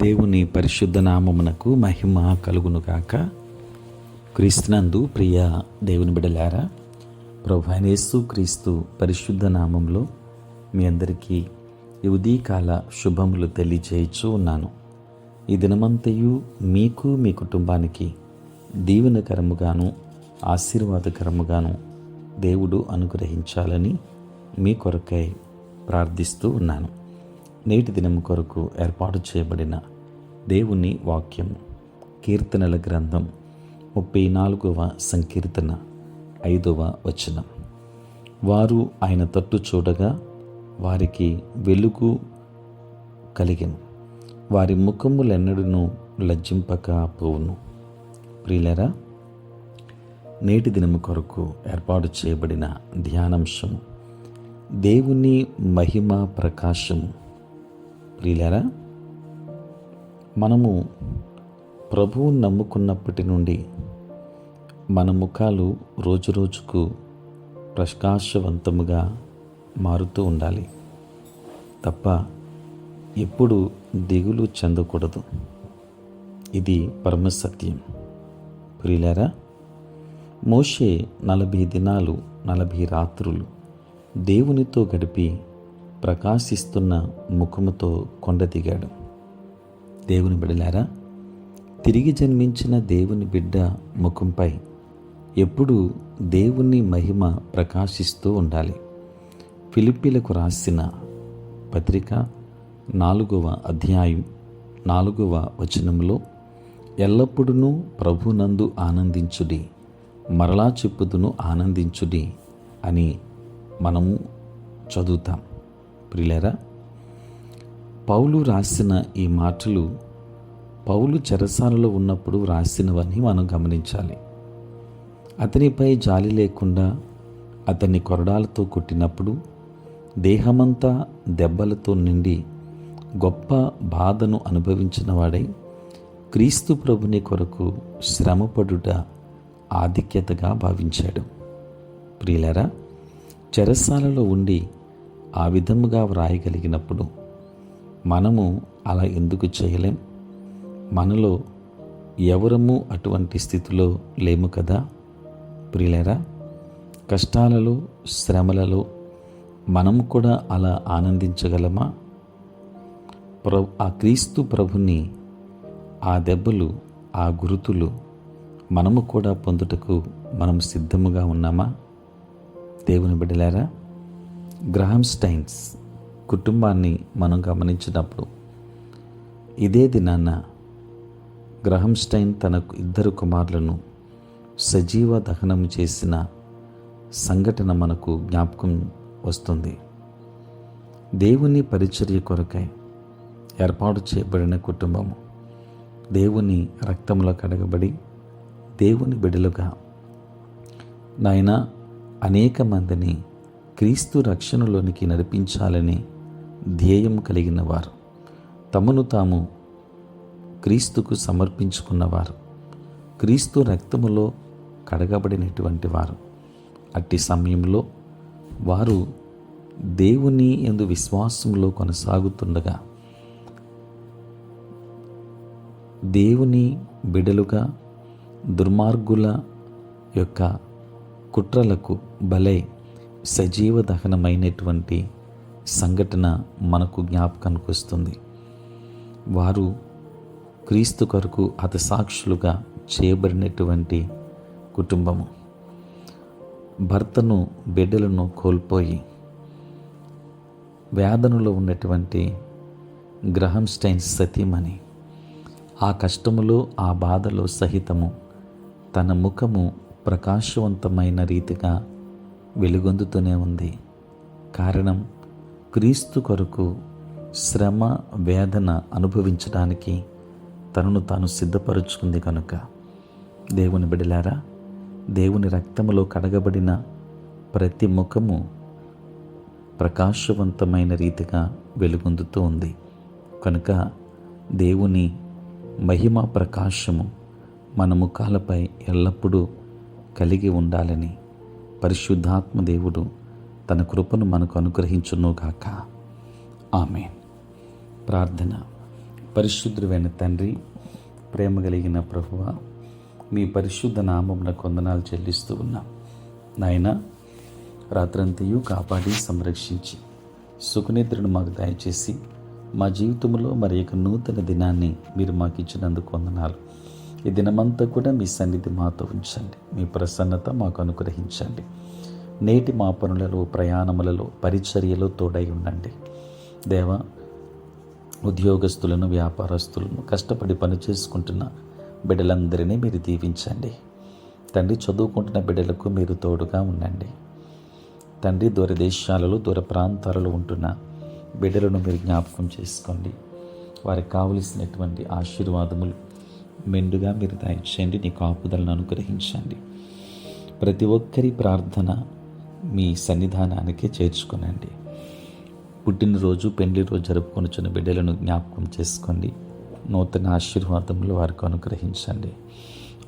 దేవుని పరిశుద్ధ నామమునకు మహిమ కలుగునుగాక. క్రీస్తునందు ప్రియ దేవుని బిడ్డలారా, ప్రభువైన యేసు క్రీస్తు పరిశుద్ధ నామంలో మీ అందరికీ ఈ ఉదయకాల శుభములు తెలియజేయచ్చు ఉన్నాను. ఈ దినమంతయు మీకు మీ కుటుంబానికి దీవెనకరముగాను ఆశీర్వాదకరముగాను దేవుడు అనుగ్రహించాలని మీ కొరకై ప్రార్థిస్తూ ఉన్నాను. నేటి దినం కొరకు ఏర్పాటు చేయబడిన దేవుని వాక్యం కీర్తనల గ్రంథం 34వ సంకీర్తన 5వ వచనం. వారు ఆయన తట్టు చూడగా వారికి వెలుగు కలిగెను, వారి ముఖములెన్నడూను లజ్జింపక పోవును. ప్రియులారా, నేటి దినము కొరకు ఏర్పాటు చేయబడిన ధ్యానాంశము దేవుని మహిమ ప్రకాశము. ప్రియులారా, మనము ప్రభువుని నమ్ముకున్నప్పటి నుండి మన ముఖాలు రోజురోజుకు ప్రకాశవంతముగా మారుతూ ఉండాలి తప్ప ఎప్పుడు దిగులు చెందకూడదు. ఇది పరమసత్యం. ప్రియులారా, మోషే 40 దినాలు 40 రాత్రులు దేవునితో గడిపి ప్రకాశిస్తున్న ముఖముతో కొండ దిగాడు. దేవుని బిడ్డలారా, తిరిగి జన్మించిన దేవుని బిడ్డ ముఖంపై ఎప్పుడూ దేవుని మహిమ ప్రకాశిస్తూ ఉండాలి. ఫిలిప్పీలకు రాసిన పత్రిక 4వ అధ్యాయం 4వ వచనంలో, ఎల్లప్పుడూ ప్రభునందు ఆనందించుడి, మరలా చెప్పుదును ఆనందించుడి అని మనము చదువుతాం. ప్రియులారా, పౌలు రాసిన ఈ మాటలు పౌలు చెరసాలలో ఉన్నప్పుడు రాసినవని మనం గమనించాలి. అతనిపై జాలి లేకుండా అతన్ని కొరడాలతో కొట్టినప్పుడు దేహమంతా దెబ్బలతో నిండి గొప్ప బాధను అనుభవించిన వాడై క్రీస్తు ప్రభుని కొరకు శ్రమపడుట ఆధిక్యతగా భావించాడు. ప్రియులారా, చెరసాలలో ఉండి ఆ విధముగా వ్రాయగలిగినప్పుడు మనము అలా ఎందుకు చేయలేం? మనలో ఎవరము అటువంటి స్థితిలో లేము కదా. ప్రియులారా, కష్టాలలో శ్రమలలో మనము కూడా అలా ఆనందించగలమా? ఆ క్రీస్తు ప్రభుని ఆ దెబ్బలు, ఆ గురుతులు మనము కూడా పొందుటకు మనం సిద్ధముగా ఉన్నామా? దేవుని బిడ్డలారా, గ్రహాం స్టైన్స్ కుటుంబాన్ని మనం గమనించినప్పుడు ఇదే దినాన గ్రహాం స్టైన్ తన 2 కుమారులను సజీవ దహనం చేసిన సంఘటన మనకు జ్ఞాపకం వస్తుంది. దేవుని పరిచర్య కొరకై ఏర్పాటు చేయబడిన కుటుంబము దేవుని రక్తంలో కడగబడి దేవుని బిడ్డలుగా నాయనా అనేక మందిని క్రీస్తు రక్షణలోనికి నడిపించాలని ధ్యేయం కలిగిన వారు, తమను తాము క్రీస్తుకు సమర్పించుకున్నవారు, క్రీస్తు రక్తములో కడగబడినటువంటి వారు. అట్టి సమయంలో వారు దేవుని యందు విశ్వాసంలో కొనసాగుతుండగా దేవుని బిడలుగా దుర్మార్గుల యొక్క కుట్రలకు బలై సజీవ దహనమైనటువంటి సంఘటన మనకు జ్ఞాపకానికి వస్తుంది. వారు క్రీస్తు కొరకు హతసాక్షులుగా చేయబడినటువంటి కుటుంబము. భర్తను బిడ్డలను కోల్పోయి వేదనలో ఉన్నటువంటి గ్రహాం స్టైన్స్ సతీమణి ఆ కష్టములో, ఆ బాధలో సహితము తన ముఖము ప్రకాశవంతమైన రీతిగా వెలుగొందుతూనే ఉంది. కారణం, క్రీస్తు కొరకు శ్రమ వేదన అనుభవించడానికి తనను తాను సిద్ధపరుచుకుంది కనుక. దేవుని బిడ్డలారా, దేవుని రక్తములో కడగబడిన ప్రతి ముఖము ప్రకాశవంతమైన రీతిగా వెలుగొందుతూ ఉంది కనుక దేవుని మహిమ ప్రకాశము మన ముఖాలపై ఎల్లప్పుడూ కలిగి ఉండాలని పరిశుద్ధాత్మ దేవుడు తన కృపను మనకు అనుగ్రహించునుగాక. ఆమేన్. ప్రార్థన. పరిశుద్ధుడైన తండ్రి, ప్రేమ కలిగిన ప్రభువా, మీ పరిశుద్ధ నామమున వందనాలు చెల్లిస్తూ ఉన్నాం. నాయన, రాత్రంతయు కాపాడి సంరక్షించి సుఖనిద్రను మాకు దయచేసి మా జీవితంలో మరి యొక్క నూతన దినాన్ని మీరు మాకు ఇచ్చినందుకు వందనాలు. ఈ దినమంతా కూడా మీ సన్నిధి మాతో ఉంచండి. మీ ప్రసన్నత మాకు అనుగ్రహించండి. నేటి మా పనులలో, ప్రయాణములలో, పరిచర్యలో తోడై ఉండండి. దేవా, ఉద్యోగస్తులను, వ్యాపారస్తులను, కష్టపడి పని చేసుకుంటున్న బిడ్డలందరినీ మీరు దీవించండి. తండ్రి, చదువుకుంటున్న బిడ్డలకు మీరు తోడుగా ఉండండి. తండ్రి, దూరదేశాలలో, దూర ప్రాంతాలలో ఉంటున్న బిడ్డలను మీరు జ్ఞాపకం చేసుకోండి. వారికి కావలసినటువంటి ఆశీర్వాదములు మెండుగా మీరు దయచేయండి. నీ కాపుదలను అనుగ్రహించండి. ప్రతి ఒక్కరి ప్రార్థన మీ సన్నిధానానికే చేర్చుకునండి. పుట్టినరోజు, పెళ్లి రోజు జరుపుకొనుచున్న బిడ్డలను జ్ఞాపకం చేసుకోండి. నూతన ఆశీర్వాదములు వారికి అనుగ్రహించండి.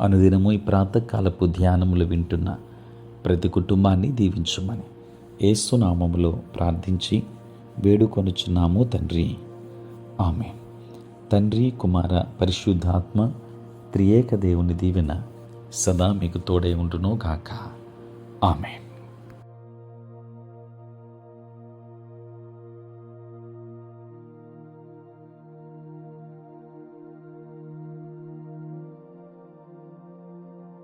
అనుదినము ఈ ప్రాతకాలపు ధ్యానములు వింటున్న ప్రతి కుటుంబాన్ని దీవించమని యేసు నామములో ప్రార్థించి వేడుకొనుచున్నాము తండ్రి. ఆమేన్. తండ్రి, కుమార, పరిశుద్ధాత్మ త్రియేక దేవుని దీవెన సదా మీకు తోడై ఉండును గాక. ఆమేన్.